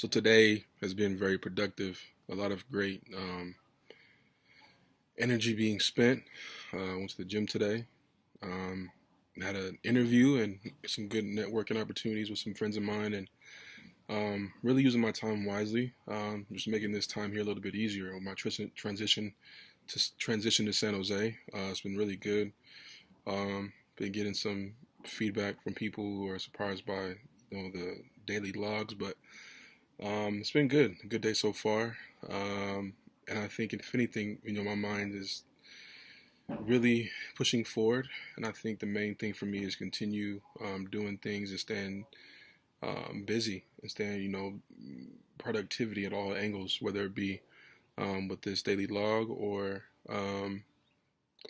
So today has been very productive. A lot of great energy being spent. Went to the gym today. Um, Had an interview and some good networking opportunities with some friends of mine, and really using my time wisely. Just making this time here a little bit easier on my transition to San Jose. It's been really good. Been getting some feedback from people who are surprised by the daily logs, but it's been good. A good day so far. And I think, if anything, my mind is really pushing forward. And I think the main thing for me is continue doing things and staying busy and staying, productivity at all angles, whether it be with this daily log or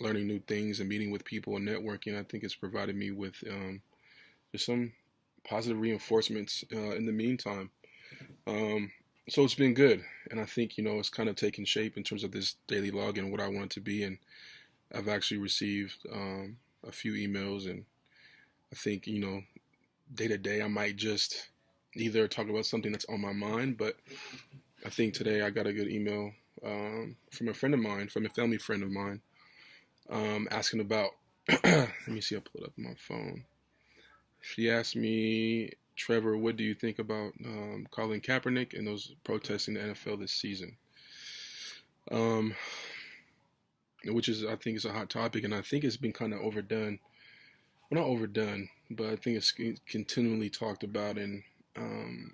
learning new things and meeting with people and networking. I think it's provided me with just some positive reinforcements in the meantime. Um, so it's been good, and I think it's kind of taken shape in terms of this daily log and what I want it to be. And I've actually received a few emails, and I think day to day I might just either talk about something that's on my mind. But I think today I got a good email from a friend of mine, from a family friend of mine, asking about. Let me see. I pull it up on my phone. She asked me, Trevor, what do you think about Colin Kaepernick and those protests in the NFL this season? Um, which is, I think, is a hot topic, and I think it's been kind of overdone. Well, not overdone, but I think it's continually talked about, and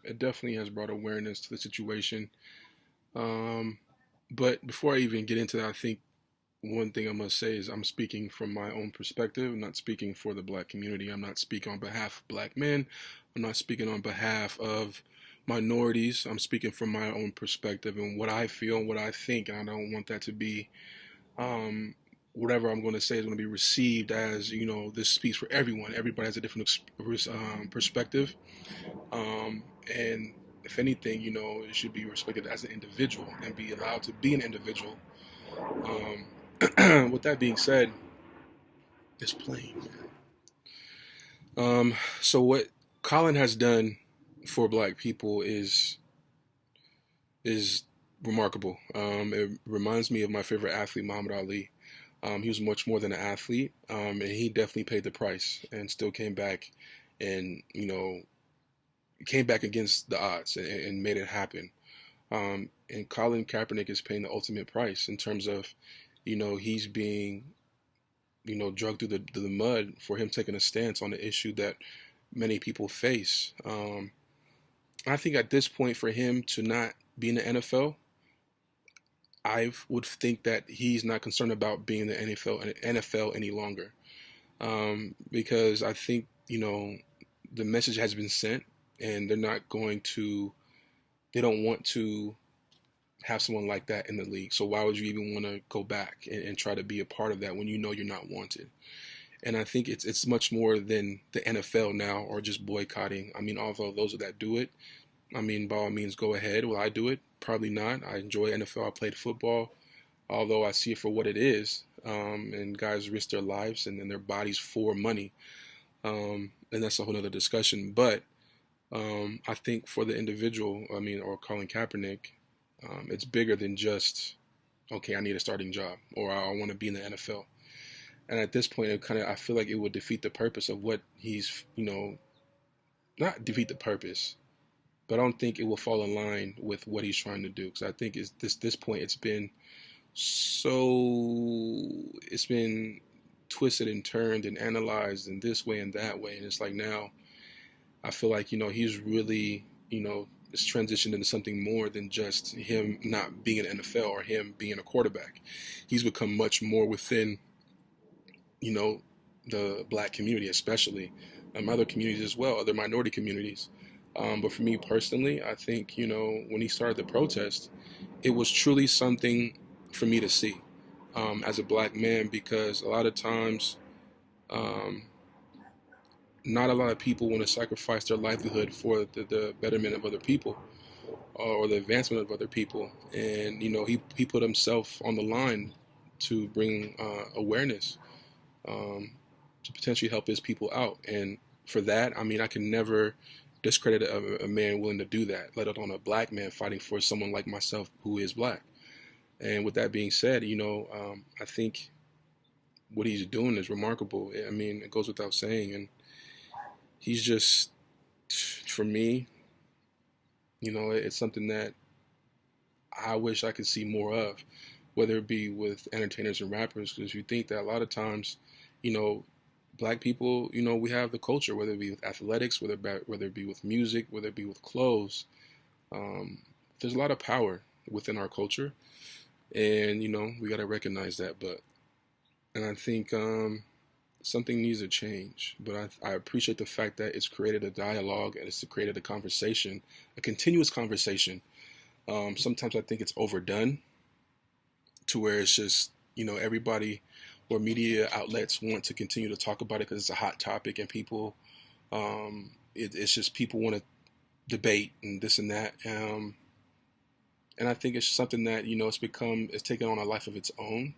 it definitely has brought awareness to the situation. Um, but before I even get into that, I think one thing I must say is I'm speaking from my own perspective. I'm not speaking for the black community. I'm not speaking on behalf of black men. I'm not speaking on behalf of minorities. I'm speaking from my own perspective and what I feel and what I think. And I don't want that to be um, whatever I'm going to say is going to be received as, this speaks for everyone. Everybody has a different perspective. And if anything, it should be respected as an individual and be allowed to be an individual. With that being said, it's plain, man. So what Colin has done for black people is remarkable. It reminds me of my favorite athlete, Muhammad Ali. He was much more than an athlete, and he definitely paid the price and still came back and came back against the odds and made it happen. And Colin Kaepernick is paying the ultimate price in terms of, he's being, drugged through the mud for him taking a stance on the issue that many people face. I think at this point, for him to not be in the NFL, I would think that he's not concerned about being in the NFL any longer, because I think the message has been sent, and they're not going to. They don't want to have someone like that in the league. So why would you even want to go back and try to be a part of that when you're not wanted? And I think it's much more than the NFL now or just boycotting. I mean, although those that do it, I mean, by all means, go ahead. Will I do it? Probably not. I enjoy NFL. I played football, although I see it for what it is. And guys risk their lives and their bodies for money. And that's a whole other discussion. But I think for the individual, I mean, or Colin Kaepernick, it's bigger than just, okay, I need a starting job or I want to be in the NFL. And at this point, I feel like it would defeat the purpose of what he's, not defeat the purpose, but I don't think it will fall in line with what he's trying to do. Because I think it's this point, it's been twisted and turned and analyzed in this way and that way. And it's like now I feel like, he's really, it's transitioned into something more than just him not being in the NFL or him being a quarterback. He's become much more within, the black community, especially other communities as well, other minority communities. But for me personally, I think, when he started the protest, it was truly something for me to see as a black man, because a lot of times, um, not a lot of people want to sacrifice their livelihood for the betterment of other people or the advancement of other people. And, he put himself on the line to bring awareness, um, to potentially help his people out. And for that, I mean, I can never discredit a man willing to do that, let alone a black man fighting for someone like myself who is black. And with that being said, I think what he's doing is remarkable. I mean, it goes without saying. And he's just, for me, it's something that I wish I could see more of, whether it be with entertainers and rappers. Because you think that a lot of times, you know, black people, we have the culture, whether it be with athletics, whether it be with music, whether it be with clothes. Um, there's a lot of power within our culture, and we got to recognize that. And I think something needs to change. But I appreciate the fact that it's created a dialogue and it's created a conversation, a continuous conversation. Sometimes I think it's overdone to where it's just everybody or media outlets want to continue to talk about it because it's a hot topic, and people it's just people want to debate and this and that. And I think it's something that it's taken on a life of its own.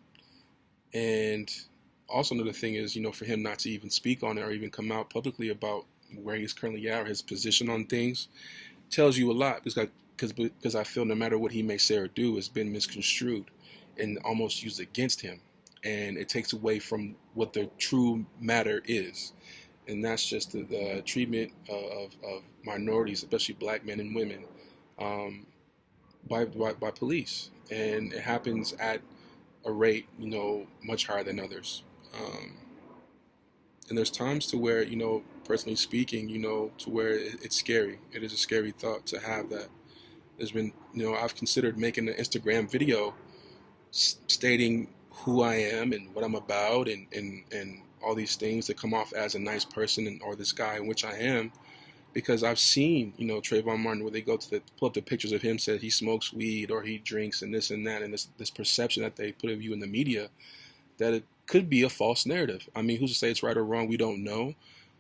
And also another thing is for him not to even speak on it or even come out publicly about where he's currently at or his position on things tells you a lot, because I feel no matter what he may say or do, it's been misconstrued and almost used against him, and it takes away from what the true matter is, and that's just the treatment of minorities, especially black men and women, um, by police, and it happens at a rate much higher than others. Um, and there's times to where personally speaking, to where it's scary. It is a scary thought to have that. There's been I've considered making an Instagram video stating who I am and what I'm about, and all these things that come off as a nice person or this guy in which I am, because I've seen Trayvon Martin, where they go to pull up the pictures of him, said he smokes weed or he drinks and this and that, and this perception that they put of you in the media, that it could be a false narrative. I mean, who's to say it's right or wrong? We don't know.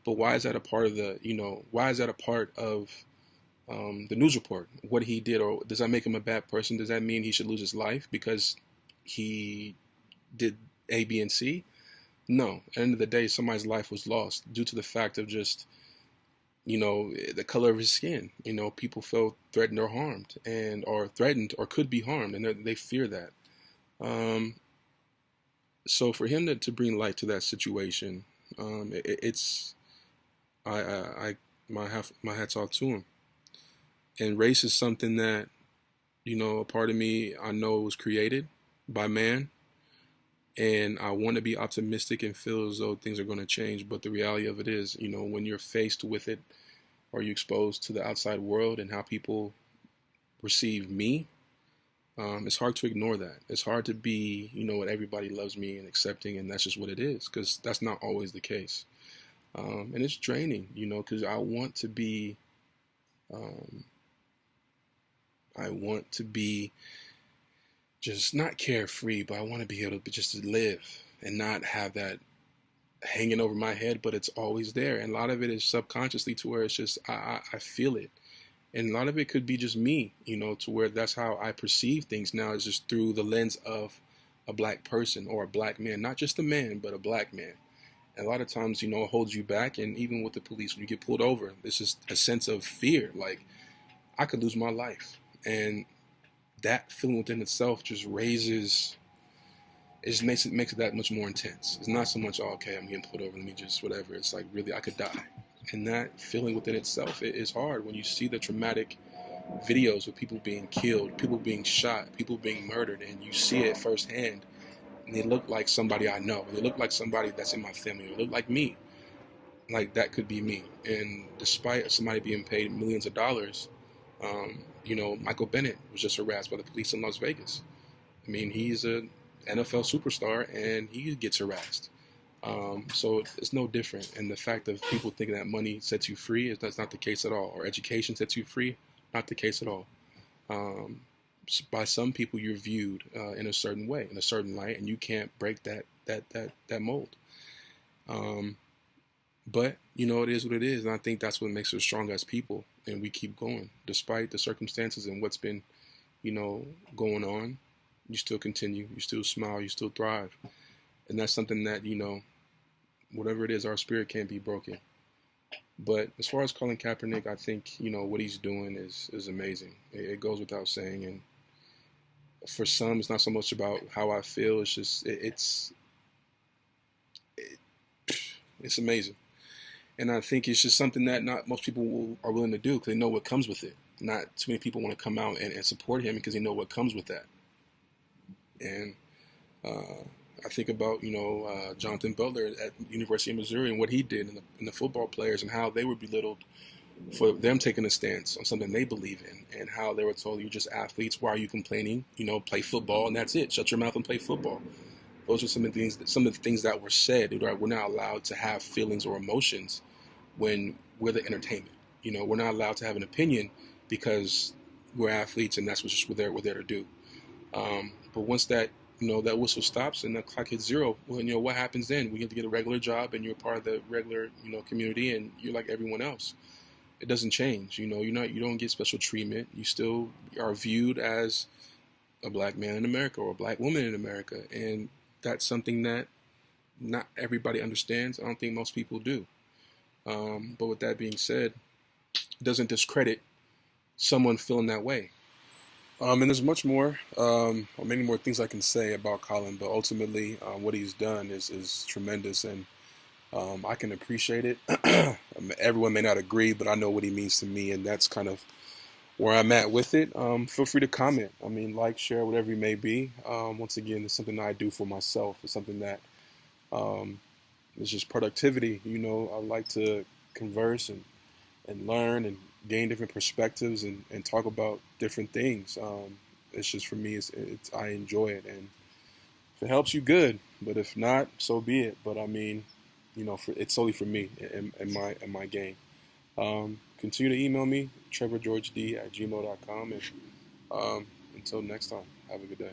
But why is that a part of why is that a part of the news report? What he did, or does that make him a bad person? Does that mean he should lose his life because he did A, B, and C? No. At the end of the day, somebody's life was lost due to the fact of just, the color of his skin. People feel threatened or harmed, or threatened or could be harmed, and they fear that. So for him to bring light to that situation, it's my hats off to him. And race is something that a part of me, I know, was created by man, and I want to be optimistic and feel as though things are going to change. But the reality of it is, when you're faced with it, or you're exposed to the outside world and how people receive me, it's hard to ignore that. It's hard to be, what everybody loves me and accepting, and that's just what it is, because that's not always the case. And it's draining, because I want to be just not carefree, but I want to be able to just live and not have that hanging over my head, but it's always there. And a lot of it is subconsciously, to where it's just, I feel it. And a lot of it could be just me, to where that's how I perceive things now, is just through the lens of a black person or a black man, not just a man, but a black man. And a lot of times, it holds you back. And even with the police, when you get pulled over, there's just a sense of fear, like I could lose my life. And that feeling within itself just makes it that much more intense. It's not so much, oh, okay, I'm getting pulled over, let me just whatever. It's like, really, I could die. And that feeling within itself, it is hard when you see the traumatic videos of people being killed, people being shot, people being murdered, and you see it firsthand. And they look like somebody I know. They look like somebody that's in my family. Or they look like me. Like that could be me. And despite somebody being paid millions of dollars, Michael Bennett was just harassed by the police in Las Vegas. I mean, he's an NFL superstar, and he gets harassed. So it's no different. And the fact of people thinking that money sets you free, that's not the case at all. Or education sets you free, not the case at all. By some people, you're viewed in a certain way, in a certain light, and you can't break that mold. But it is what it is, and I think that's what makes us strong as people, and we keep going despite the circumstances and what's been, going on. You still continue, you still smile, you still thrive, and that's something that whatever it is, our spirit can't be broken. But as far as Colin Kaepernick, I think what he's doing is amazing. It goes without saying, and for some, it's not so much about how I feel. It's just it, it's amazing, and I think it's just something that not most people are willing to do because they know what comes with it. Not too many people want to come out and support him because they know what comes with that. And uh, I think about Jonathan Butler at University of Missouri and what he did, and the football players and how they were belittled for them taking a stance on something they believe in, and how they were told, you're just athletes. Why are you complaining? Play football and that's it. Shut your mouth and play football. Those are some of the things that were said. We're not allowed to have feelings or emotions when we're the entertainment. We're not allowed to have an opinion because we're athletes and that's what we're there to do. But once that whistle stops and the clock hits zero, well, what happens then? We get to get a regular job and you're part of the regular community and you're like everyone else. It doesn't change. You don't get special treatment. You still are viewed as a black man in America or a black woman in America, and that's something that not everybody understands. I don't think most people do. But with that being said, it doesn't discredit someone feeling that way. And there's much more, or many more things I can say about Colin, but ultimately, what he's done is tremendous, and I can appreciate it. Everyone may not agree, but I know what he means to me, and that's kind of where I'm at with it. Feel free to comment. I mean, like, share, whatever you may be. Once again, it's something that I do for myself. It's something that um, is just productivity. I like to converse and learn and gain different perspectives and talk about different things. It's just for me, I enjoy it, and if it helps you, good. But if not, so be it. But I mean, it's solely for me and my gain. Continue to email me, trevorgeorged@gmail.com, and until next time, have a good day.